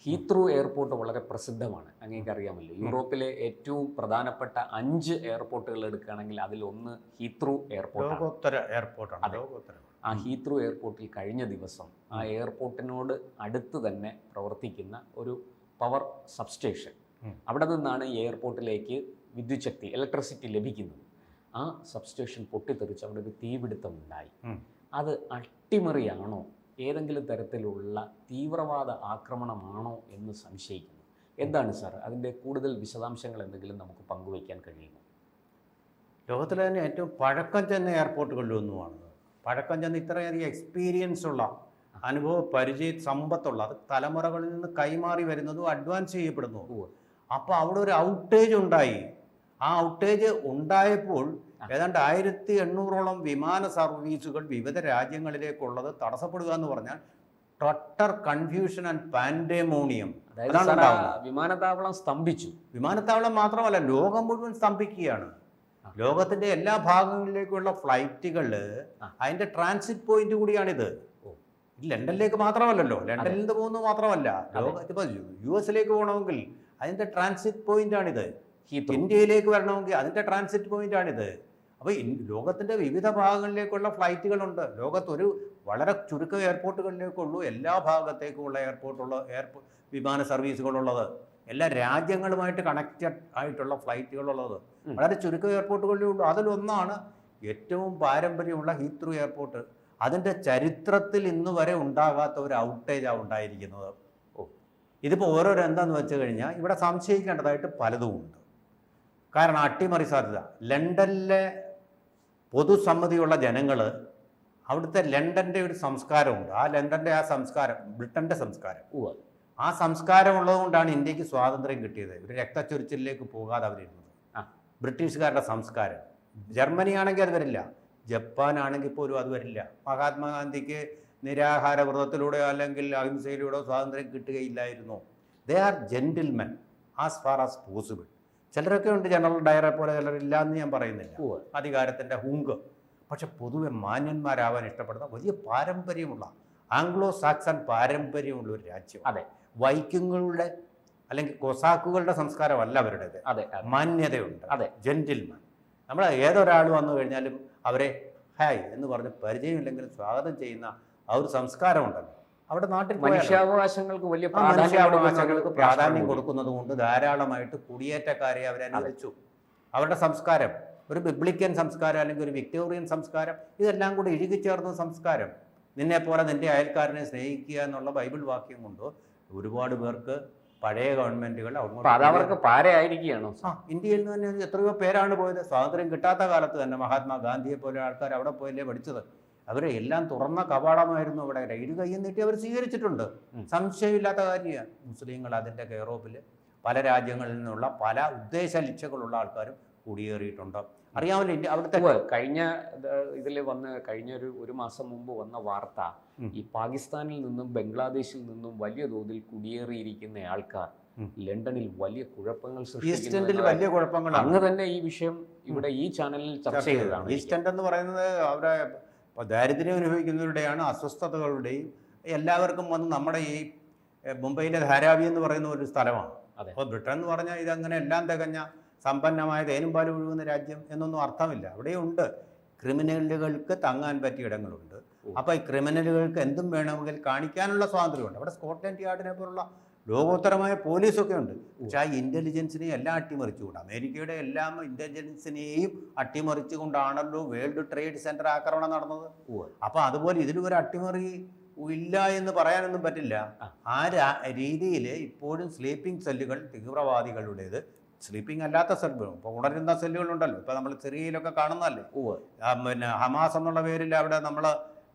Heathrow airport വളരെ പ്രസിദ്ധമാണ്, അങ്ങേക്ക് അറിയാമല്ലോ. യൂറോപ്പിലെ ഏറ്റവും പ്രധാനപ്പെട്ട 5 എയർപോർട്ടുകൾ എടുക്കുകയാണെങ്കിൽ അതിലൊന്ന് ഹീത്രൂ എയർപോർട്ടാണ്. ലോകോത്തര എയർപോർട്ടാണ്. അതെ. ആ ഹീത്രൂ എയർപോർട്ടിൽ കഴിഞ്ഞ ദിവസം ആ എയർപോർട്ടിനോട് അടുത്ത് തന്നെ പ്രവർത്തിക്കുന്ന ഒരു പവർ സബ്സ്റ്റേഷൻ, അവിടെ നിന്നാണ് ഈ എയർപോർട്ടിലേക്ക് വിദ്യുച്ഛക്തി, ഇലക്ട്രിസിറ്റി ലഭിക്കുന്നത്. ആ സബ്സ്റ്റേഷൻ പൊട്ടിത്തെറിച്ച് അവിടെ ഒരു തീപിടുത്തം ഉണ്ടായി. അത് അട്ടിമറിയാണോ, ഏതെങ്കിലും തരത്തിലുള്ള തീവ്രവാദ ആക്രമണമാണോ എന്ന് സംശയിക്കുന്നു. എന്താണ് സാർ അതിൻ്റെ കൂടുതൽ വിശദാംശങ്ങൾ എന്തെങ്കിലും നമുക്ക് പങ്കുവയ്ക്കാൻ കഴിയുമോ? ലോകത്തിലെ തന്നെ ഏറ്റവും പഴക്കം ചെന്ന എയർപോർട്ടുകളിലൊന്നുമാണ്. പഴക്കം ചെന്ന് ഇത്രയധികം എക്സ്പീരിയൻസ് ഉള്ള, അനുഭവ പരിചയ സമ്പത്തുള്ള, അത് തലമുറകളിൽ നിന്ന് കൈമാറി വരുന്നതും അഡ്വാൻസ് ചെയ്യപ്പെടുന്നു. അപ്പോൾ അവിടെ ഒരു ഔട്ടേജ് ഉണ്ടായി. ആ ഔട്ടേജ് ഉണ്ടായപ്പോൾ ഏതാണ്ട് 1800ഓളം വിമാന സർവീസുകൾ വിവിധ രാജ്യങ്ങളിലേക്കുള്ളത് തടസ്സപ്പെടുക എന്ന് പറഞ്ഞാൽ ടോട്ടൽ കൺഫ്യൂഷൻ ആൻഡ് പാൻഡെമോണിയം. വിമാനത്താവളം സ്തംഭിച്ചു. വിമാനത്താവളം മാത്രമല്ല, ലോകം മുഴുവൻ സ്തംഭിക്കുകയാണ്. ലോകത്തിന്റെ എല്ലാ ഭാഗങ്ങളിലേക്കുള്ള ഫ്ലൈറ്റുകൾ അതിന്റെ ട്രാൻസിറ്റ് പോയിന്റ് കൂടിയാണിത്. ലണ്ടനിലേക്ക് മാത്രമല്ലല്ലോ, ലണ്ടനിൽ നിന്ന് പോകുന്നത് മാത്രമല്ല, ലോകത്തിപ്പോൾ US പോകണമെങ്കിൽ അതിന്റെ ട്രാൻസിറ്റ് പോയിന്റ് ആണിത്. ഇന്ത്യയിലേക്ക് വരണമെങ്കിൽ അതിന്റെ ട്രാൻസിറ്റ് പോയിന്റ് ആണിത്. അപ്പോൾ ലോകത്തിന്റെ വിവിധ ഭാഗങ്ങളിലേക്കുള്ള ഫ്ലൈറ്റുകളുണ്ട്. ലോകത്തൊരു വളരെ ചുരുക്കം എയർപോർട്ടുകളിലേക്കുള്ളൂ എല്ലാ ഭാഗത്തേക്കുമുള്ള വിമാന സർവീസുകളുള്ളത്. എല്ലാ രാജ്യങ്ങളുമായിട്ട് കണക്റ്റഡ് ആയിട്ടുള്ള ഫ്ലൈറ്റുകളുള്ളത് വളരെ ചുരുക്കം എയർപോർട്ടുകളിലേ ഉള്ളൂ. അതിലൊന്നാണ് ഏറ്റവും പാരമ്പര്യമുള്ള ഹീത്രൂ എയർപോർട്ട്. അതിൻ്റെ ചരിത്രത്തിൽ ഇന്ന് വരെ ഉണ്ടാകാത്ത ഒരു ഔട്ടേജാണ് ഉണ്ടായിരിക്കുന്നത്. ഇതിപ്പോൾ ഓരോരോ എന്താണെന്ന് വെച്ച് കഴിഞ്ഞാൽ ഇവിടെ സംശയിക്കേണ്ടതായിട്ട് പലതുമുണ്ട്. കാരണം അട്ടിമറി സാധ്യത. ലണ്ടനിലെ പൊതുസമ്മതിയുള്ള ജനങ്ങൾ, അവിടുത്തെ ലണ്ടൻ്റെ ഒരു സംസ്കാരമുണ്ട്. ആ ലണ്ടൻ്റെ ആ സംസ്കാരം ബ്രിട്ടൻ്റെ സംസ്കാരം, ആ സംസ്കാരം ഉള്ളതുകൊണ്ടാണ് ഇന്ത്യക്ക് സ്വാതന്ത്ര്യം കിട്ടിയത്. ഒരു രക്തച്ചൊരിച്ചിലേക്ക് പോകാതെ അവരിരുന്നത്. ബ്രിട്ടീഷുകാരുടെ സംസ്കാരം. ജർമ്മനി ആണെങ്കിൽ അത് വരില്ല, ജപ്പാൻ ആണെങ്കിൽ പോലും അത് വരില്ല. മഹാത്മാഗാന്ധിക്ക് നിരാഹാര വ്രതത്തിലൂടെയോ അല്ലെങ്കിൽ അഹിംസയിലൂടെയോ സ്വാതന്ത്ര്യം കിട്ടുകയില്ലായിരുന്നു. They are gentlemen as far as possible. ചിലരൊക്കെ ഉണ്ട് ജനറൽ ഡയറെ പോലെ, ചിലരില്ല എന്ന് ഞാൻ പറയുന്നില്ല, അധികാരത്തിൻ്റെ ഹുങ്ക്. പക്ഷെ പൊതുവെ മാന്യന്മാരാവാൻ ഇഷ്ടപ്പെടുന്ന വലിയ പാരമ്പര്യമുള്ള, ആംഗ്ലോ സാക്സൺ പാരമ്പര്യമുള്ള ഒരു രാജ്യം. അതെ, വൈക്കിങ്ങുകളുടെ അല്ലെങ്കിൽ കൊസാക്കുകളുടെ സംസ്കാരമല്ല അവരുടേത്. അതെ, മാന്യതയുണ്ട്. അതെ, ജെന്റിൽമാൻ. നമ്മൾ ഏതൊരാൾ വന്നു കഴിഞ്ഞാലും അവരെ ഹായ് എന്ന് പറഞ്ഞ് പരിചയമില്ലെങ്കിലും സ്വാഗതം ചെയ്യുന്ന ആ ഒരു സംസ്കാരമുണ്ടല്ലോ അവിടെ നാട്ടിൽ. മനുഷ്യാവകാശങ്ങൾക്ക് വലിയ പ്രാധാന്യം കൊടുക്കുന്നത് കൊണ്ട് ധാരാളമായിട്ട് കുടിയേറ്റക്കാരെ അവരെ അനുവദിച്ചു. അവരുടെ സംസ്കാരം ഒരു ബിബ്ലിക്കൻ സംസ്കാരം അല്ലെങ്കിൽ ഒരു വിക്ടോറിയൻ സംസ്കാരം, ഇതെല്ലാം കൂടി ഇഴുകിച്ചേർന്ന സംസ്കാരം. നിന്നെപ്പോലെ നിന്റെ അയൽക്കാരനെ സ്നേഹിക്കുക എന്നുള്ള ബൈബിൾ വാക്യം കൊണ്ട് ഒരുപാട് പേർക്ക് പഴയ ഗവൺമെന്റുകൾ അവർക്ക് പാരയായിരിക്കുകയാണോ? ഇന്ത്യയിൽ നിന്ന് തന്നെ എത്രയോ പേരാണ് പോയത്. സ്വാതന്ത്ര്യം കിട്ടാത്ത കാലത്ത് തന്നെ മഹാത്മാഗാന്ധിയെ പോലെ ആൾക്കാർ അവിടെ പോയല്ലേ പഠിച്ചത്. അവരെ എല്ലാം തുറന്ന കവാടമായിരുന്നു അവിടെ. ഇരു കയ്യും നീട്ടി അവർ സ്വീകരിച്ചിട്ടുണ്ട്, സംശയമില്ലാത്ത കാര്യമാണ്. മുസ്ലിങ്ങൾ അതിൻ്റെ കെയറോപ്പിൽ പല രാജ്യങ്ങളിൽ നിന്നുള്ള പല ഉദ്ദേശ ലക്ഷ്യങ്ങളുള്ള ആൾക്കാരും കുടിയേറിയിട്ടുണ്ട്. അറിയാമല്ലോ ഇന്ത്യ അവിടുത്തെ കഴിഞ്ഞ ഇതിൽ കഴിഞ്ഞ ഒരു മാസം മുമ്പ് വന്ന വാർത്ത, ഈ പാകിസ്ഥാനിൽ നിന്നും ബംഗ്ലാദേശിൽ നിന്നും വലിയ തോതിൽ കുടിയേറിയിരിക്കുന്ന ആൾക്കാർ ലണ്ടനിൽ വലിയ കുഴപ്പങ്ങൾ സൃഷ്ടിക്കുന്നു. വലിയ കുഴപ്പങ്ങൾ. അങ്ങ് തന്നെ ഈ വിഷയം ഇവിടെ ഈ ചാനലിൽ ചർച്ച ചെയ്തതാണ്. ഈസ്റ്റ് എൻഡ് എന്ന് പറയുന്നത് അവിടെ ദാരിദ്ര്യം അനുഭവിക്കുന്നവരുടെയാണ്, അസ്വസ്ഥതകളുടെയും. എല്ലാവർക്കും വന്ന് നമ്മുടെ ഈ മുംബൈയിലെ ധാരാവി എന്ന് പറയുന്ന ഒരു സ്ഥലമാണ്. അപ്പോൾ ബ്രിട്ടൻ എന്ന് പറഞ്ഞാൽ ഇതങ്ങനെ എല്ലാം തികഞ്ഞ സമ്പന്നമായ തേനും പാലും ഒഴുകുന്ന രാജ്യം എന്നൊന്നും അർത്ഥമില്ല. അവിടെയുണ്ട് ക്രിമിനലുകൾക്ക് തങ്ങാൻ പറ്റിയ ഇടങ്ങളുണ്ട്. അപ്പോൾ ഈ ക്രിമിനലുകൾക്ക് എന്തും വേണമെങ്കിൽ കാണിക്കാനുള്ള സ്വാതന്ത്ര്യമുണ്ട്. അവിടെ സ്കോട്ട്ലൻഡ് യാർഡിനെ പോലുള്ള ലോകോത്തരമായ പോലീസൊക്കെ ഉണ്ട്. പക്ഷെ ആ ഇൻ്റലിജൻസിനെയും എല്ലാം അട്ടിമറിച്ചുകൊണ്ട്, അമേരിക്കയുടെ എല്ലാം ഇൻ്റലിജൻസിനെയും അട്ടിമറിച്ചുകൊണ്ടാണല്ലോ വേൾഡ് ട്രേഡ് സെൻറ്റർ ആക്രമണം നടന്നത്. അപ്പോൾ അതുപോലെ ഇതിലും ഒരു അട്ടിമറി ഇല്ല എന്ന് പറയാനൊന്നും പറ്റില്ല. ആ രീതിയിൽ ഇപ്പോഴും സ്ലീപ്പിംഗ് സെല്ലുകൾ തീവ്രവാദികളുടേത്, സ്ലീപ്പിംഗ് അല്ലാത്ത സെല്ലുകൾ, ഇപ്പോൾ ഉണരുന്ന സെല്ലുകളുണ്ടല്ലോ, ഇപ്പോൾ നമ്മൾ സിറിയയിലൊക്കെ കാണുന്നതല്ലേ. പിന്നെ ഹമാസ് എന്നുള്ള പേരിൽ അവിടെ നമ്മൾ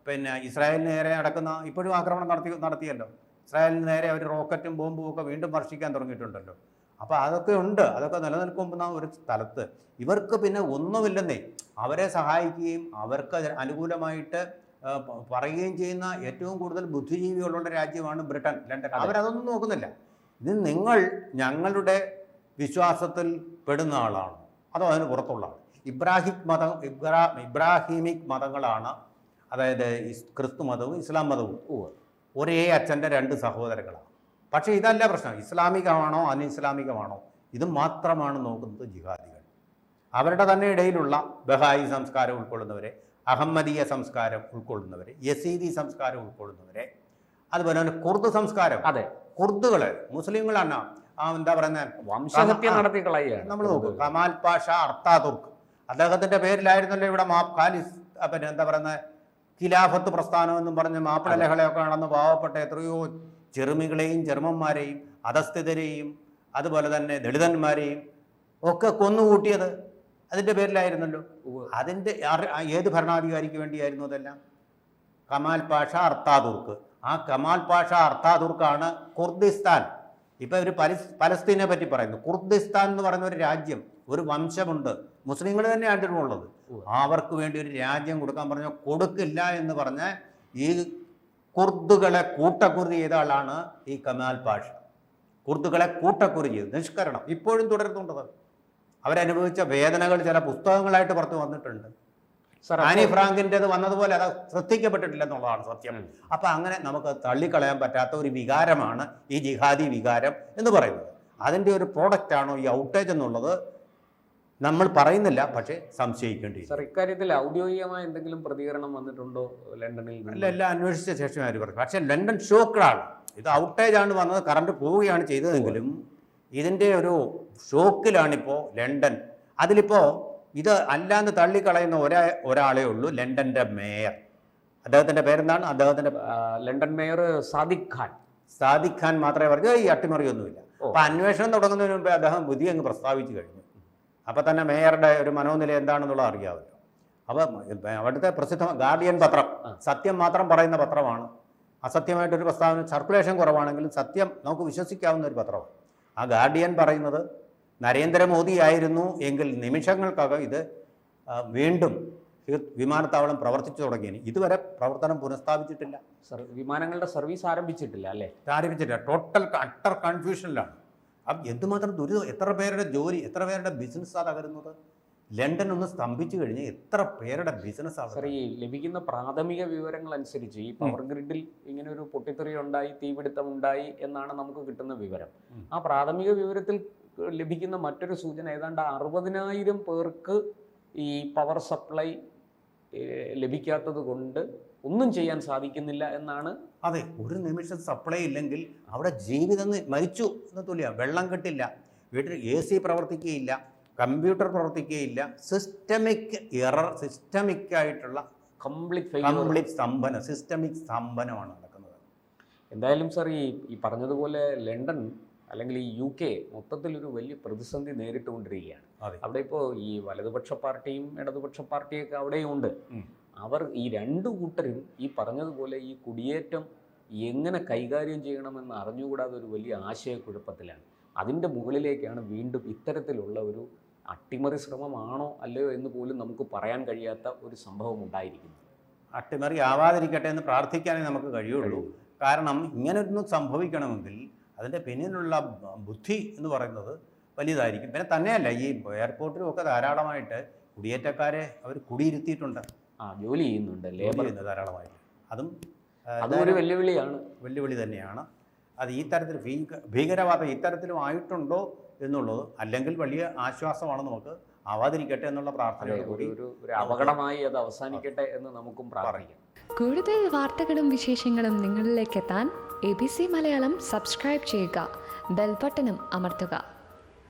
ഇസ്രായേലിന് നേരെ നടക്കുന്ന ഇപ്പോഴും ആക്രമണം നടത്തിയല്ലോ. ഇസ്രായേലിന് നേരെ അവർ റോക്കറ്റും ബോംബും ഒക്കെ വീണ്ടും വർഷിക്കാൻ തുടങ്ങിയിട്ടുണ്ടല്ലോ. അപ്പോൾ അതൊക്കെ ഉണ്ട്. അതൊക്കെ നിലനിൽക്കുന്ന ഒരു സ്ഥലത്ത് ഇവർക്ക് പിന്നെ ഒന്നുമില്ലെന്നേ. അവരെ സഹായിക്കുകയും അവർക്ക് അനുകൂലമായിട്ട് പറയുകയും ചെയ്യുന്ന ഏറ്റവും കൂടുതൽ ബുദ്ധിജീവികളുള്ള രാജ്യമാണ് ബ്രിട്ടൻ, ലണ്ടൻ. അവരതൊന്നും നോക്കുന്നില്ല. ഇത് നിങ്ങൾ ഞങ്ങളുടെ വിശ്വാസത്തിൽ പെടുന്ന ആളാണ്, അതോ അതിന് പുറത്തുള്ള ആൾ. ഇബ്രാഹിമിക് മതങ്ങളാണ്, അതായത് ക്രിസ്തു മതവും ഇസ്ലാം മതവും ഒരേ അച്ഛൻ്റെ രണ്ട് സഹോദരങ്ങളാണ്. പക്ഷേ ഇതല്ല പ്രശ്നം. ഇസ്ലാമികമാണോ അനിസ്ലാമികമാണോ ഇത് മാത്രമാണ് നോക്കുന്നത് ജിഹാദികൾ. അവരുടെ തന്നെ ഇടയിലുള്ള ബഹായി സംസ്കാരം ഉൾക്കൊള്ളുന്നവരെ, അഹമ്മദീയ സംസ്കാരം ഉൾക്കൊള്ളുന്നവരെ, യസീദി സംസ്കാരം ഉൾക്കൊള്ളുന്നവരെ, അതുപോലെ തന്നെ കുർദ് സംസ്കാരം. അതെ, കുർദുകള് മുസ്ലിങ്ങളാണ്. എന്താ പറയുന്നത്, വംശഹത്യ നടത്തി കളയുകയാണ്. നമ്മൾ നോക്കും, കമാൽ പാഷ അർത്താതുർക്ക്, അദ്ദേഹത്തിന്റെ പേരിലായിരുന്നല്ലോ ഇവിടെ പിന്നെ എന്താ പറയുന്നത്, ഖിലാഫത്ത് പ്രസ്ഥാനം എന്നും പറഞ്ഞ് മാപ്പിള ലഹളയൊക്കെ നടന്ന് പാവപ്പെട്ട എത്രയോ ചെറുമികളെയും ചെറുമന്മാരെയും അധസ്ഥിതരെയും അതുപോലെ തന്നെ ദളിതന്മാരെയും ഒക്കെ കൊന്നുകൂട്ടിയത് അതിൻ്റെ പേരിലായിരുന്നല്ലോ. അതിൻ്റെ ഏത് ഭരണാധികാരിക്ക് വേണ്ടിയായിരുന്നു അതെല്ലാം? കമാൽ പാഷ അർത്താതുർക്ക്. ആ കമാൽ പാഷ അർത്താതുർക്കാണ് കുർദിസ്ഥാൻ. ഇപ്പം ഒരു പലസ്തീനെ പറ്റി പറയുന്നു. കുർദിസ്ഥാൻ എന്ന് പറയുന്ന ഒരു രാജ്യം, ഒരു വംശമുണ്ട്, മുസ്ലിങ്ങൾ തന്നെയാണ് ഇതിനുള്ളത്. അവർക്ക് വേണ്ടി ഒരു രാജ്യം കൊടുക്കാൻ പറഞ്ഞാൽ കൊടുക്കില്ല എന്ന് പറഞ്ഞ് ഈ കുർദുകളെ കൂട്ടക്കുറി ചെയ്ത ആളാണ് ഈ കമാൽ പാഷ. കുർദുകളെ കൂട്ടക്കുറി ചെയ്തു, നിഷ്കരണം ഇപ്പോഴും തുടരുന്നുണ്ടത്. അവരനുഭവിച്ച വേദനകൾ ചില പുസ്തകങ്ങളായിട്ട് പുറത്ത് വന്നിട്ടുണ്ട്. ആനി ഫ്രാങ്കിൻ്റെത് വന്നതുപോലെ അത് ശ്രദ്ധിക്കപ്പെട്ടിട്ടില്ല എന്നുള്ളതാണ് സത്യം. അപ്പം അങ്ങനെ നമുക്ക് തള്ളിക്കളയാൻ പറ്റാത്ത ഒരു വികാരമാണ് ഈ ജിഹാദി വികാരം എന്ന് പറയുന്നത്. അതിൻ്റെ ഒരു പ്രോഡക്റ്റാണോ ഈ ഔട്ടേജ് എന്നുള്ളത് നമ്മൾ പറയുന്നില്ല, പക്ഷേ സംശയിക്കേണ്ടി. സർ, ഇക്കാര്യത്തിൽ ഔദ്യോഗികമായ എന്തെങ്കിലും പ്രതികരണം വന്നിട്ടുണ്ടോ ലണ്ടനിൽ? എല്ലാം അന്വേഷിച്ച ശേഷം ആര് പറഞ്ഞു. പക്ഷേ ലണ്ടൻ ഷോക്കാണ്. ഇത് ഔട്ടേജാണ് വന്നത്, കറണ്ട് പോവുകയാണ് ചെയ്തതെങ്കിലും ഇതിൻ്റെ ഒരു ഷോക്കിലാണിപ്പോൾ ലണ്ടൻ. അതിലിപ്പോൾ ഇത് അല്ലാന്ന് തള്ളിക്കളയുന്ന ഒരാളേ ഉള്ളൂ, ലണ്ടൻ്റെ മേയർ. അദ്ദേഹത്തിൻ്റെ പേരെന്താണ്? അദ്ദേഹത്തിൻ്റെ ലണ്ടൻ മേയർ സാദിഖ് ഖാൻ. സാദിഖ് ഖാൻ മാത്രമേ പറഞ്ഞു ഈ അട്ടിമറിയൊന്നുമില്ല. അപ്പം അന്വേഷണം തുടങ്ങുന്നതിന് മുമ്പേ അദ്ദേഹം വിധി അങ്ങ് പ്രസ്താവിച്ചു കഴിഞ്ഞു. അപ്പം തന്നെ മേയറുടെ ഒരു മനോനില എന്താണെന്നുള്ളത് അറിയാമല്ലോ. അപ്പം അവിടുത്തെ പ്രസിദ്ധ ഗാർഡിയൻ പത്രം സത്യം മാത്രം പറയുന്ന പത്രമാണ്. അസത്യമായിട്ടൊരു പ്രസ്താവന സർക്കുലേഷൻ കുറവാണെങ്കിലും സത്യം നമുക്ക് വിശ്വസിക്കാവുന്ന ഒരു പത്രമാണ്. ആ ഗാർഡിയൻ പറയുന്നത് നരേന്ദ്രമോദി ആയിരുന്നു എങ്കിൽ നിമിഷങ്ങൾക്കകം ഇത് വീണ്ടും വിമാനത്താവളം പ്രവർത്തിച്ചു തുടങ്ങിയതിന് ഇതുവരെ പ്രവർത്തനം പുനഃസ്ഥാപിച്ചിട്ടില്ല. വിമാനങ്ങളുടെ സർവീസ് ആരംഭിച്ചിട്ടില്ല അല്ലേ? ആരംഭിച്ചിട്ടില്ല. ടോട്ടൽ അട്ടർ കൺഫ്യൂഷനിലാണ്. അപ്പം എന്തുമാത്രം ദുരിതം, എത്ര പേരുടെ ജോലി, എത്ര പേരുടെ ബിസിനസ്സാണ് തകരുന്നത്. ലണ്ടൻ ഒന്ന് സ്തംഭിച്ചു കഴിഞ്ഞ് എത്ര പേരുടെ ബിസിനസ്സാണ്. സാർ, ഈ ലഭിക്കുന്ന പ്രാഥമിക വിവരങ്ങൾ അനുസരിച്ച് ഈ പവർ ഗ്രിഡിൽ ഇങ്ങനെ ഒരു പൊട്ടിത്തെറി ഉണ്ടായി, തീപിടുത്തം ഉണ്ടായി എന്നാണ് നമുക്ക് കിട്ടുന്ന വിവരം. ആ പ്രാഥമിക വിവരത്തിൽ ലഭിക്കുന്ന മറ്റൊരു സൂചന ഏതാണ്ട് 60,000 പേർക്ക് ഈ പവർ സപ്ലൈ ലഭിക്കാത്തത് കൊണ്ട് ഒന്നും ചെയ്യാൻ സാധിക്കുന്നില്ല എന്നാണ്. അതെ, ഒരു നിമിഷം സപ്ലൈ ഇല്ലെങ്കിൽ അവിടെ ജീവിതം മരിച്ചു എന്ന് തുല്യ. വെള്ളം കിട്ടില്ല, വീട്ടിൽ AC പ്രവർത്തിക്കുകയില്ല, കമ്പ്യൂട്ടർ പ്രവർത്തിക്കുകയില്ല. സിസ്റ്റമിക് എറർ, സിസ്റ്റമിക് ആയിട്ടുള്ള കംപ്ലീറ്റ് സ്തംഭനം, സിസ്റ്റമിക് സ്തംഭനമാണ് നടക്കുന്നത്. എന്തായാലും സാർ, ഈ പറഞ്ഞതുപോലെ ലണ്ടൻ അല്ലെങ്കിൽ ഈ UK മൊത്തത്തിലൊരു വലിയ പ്രതിസന്ധി നേരിട്ടുകൊണ്ടിരിക്കുകയാണ്. അവിടെ ഇപ്പോൾ ഈ വലതുപക്ഷ പാർട്ടിയും ഇടതുപക്ഷ പാർട്ടിയൊക്കെ അവിടെയും ഉണ്ട്. അവർ ഈ രണ്ടു കൂട്ടരും ഈ പറഞ്ഞതുപോലെ ഈ കുടിയേറ്റം എങ്ങനെ കൈകാര്യം ചെയ്യണമെന്ന് അറിഞ്ഞുകൂടാതെ ഒരു വലിയ ആശയക്കുഴപ്പത്തിലാണ്. അതിൻ്റെ മുകളിലേക്കാണ് വീണ്ടും ഇത്തരത്തിലുള്ള ഒരു അട്ടിമറി ശ്രമമാണോ അല്ലയോ എന്ന് പോലും നമുക്ക് പറയാൻ കഴിയാത്ത ഒരു സംഭവം ഉണ്ടായിരിക്കുന്നു. അട്ടിമറി ആവാതിരിക്കട്ടെ എന്ന് പ്രാർത്ഥിക്കാനേ നമുക്ക് കഴിയുള്ളൂ. കാരണം ഇങ്ങനൊന്നും സംഭവിക്കണമെങ്കിൽ അതിൻ്റെ പിന്നിലുള്ള ബുദ്ധി എന്ന് പറയുന്നത് വലുതായിരിക്കും. പിന്നെ തന്നെയല്ല, ഈ എയർപോർട്ടിലും ഒക്കെ ധാരാളമായിട്ട് കുടിയേറ്റക്കാരെ അവർ കുടിയിരുത്തിയിട്ടുണ്ട്, ജോലി ചെയ്യുന്നുണ്ട്, ലേബർ ധാരാളമായിട്ട്. അതും ഒരു വെല്ലുവിളിയാണ്, വെല്ലുവിളി തന്നെയാണ്. അത് ഈ തരത്തിൽ ഭീകരവാദം ഇത്തരത്തിലും ആയിട്ടുണ്ടോ എന്നുള്ളത് അല്ലെങ്കിൽ വലിയ ആശ്വാസമാണ് നമുക്ക്. ആവാതിരിക്കട്ടെ എന്നുള്ള പ്രാർത്ഥനയോടുകൂടി ഒരു അപകടമായി അത് അവസാനിക്കട്ടെ എന്ന് നമുക്കും പ്രാർത്ഥിക്കാം. കൂടുതൽ വാർത്തകളും വിശേഷങ്ങളും നിങ്ങളിലേക്ക് എത്താൻ ABC മലയാളം സബ്സ്ക്രൈബ് ചെയ്യുക, ബെൽ ബട്ടണും അമർത്തുക.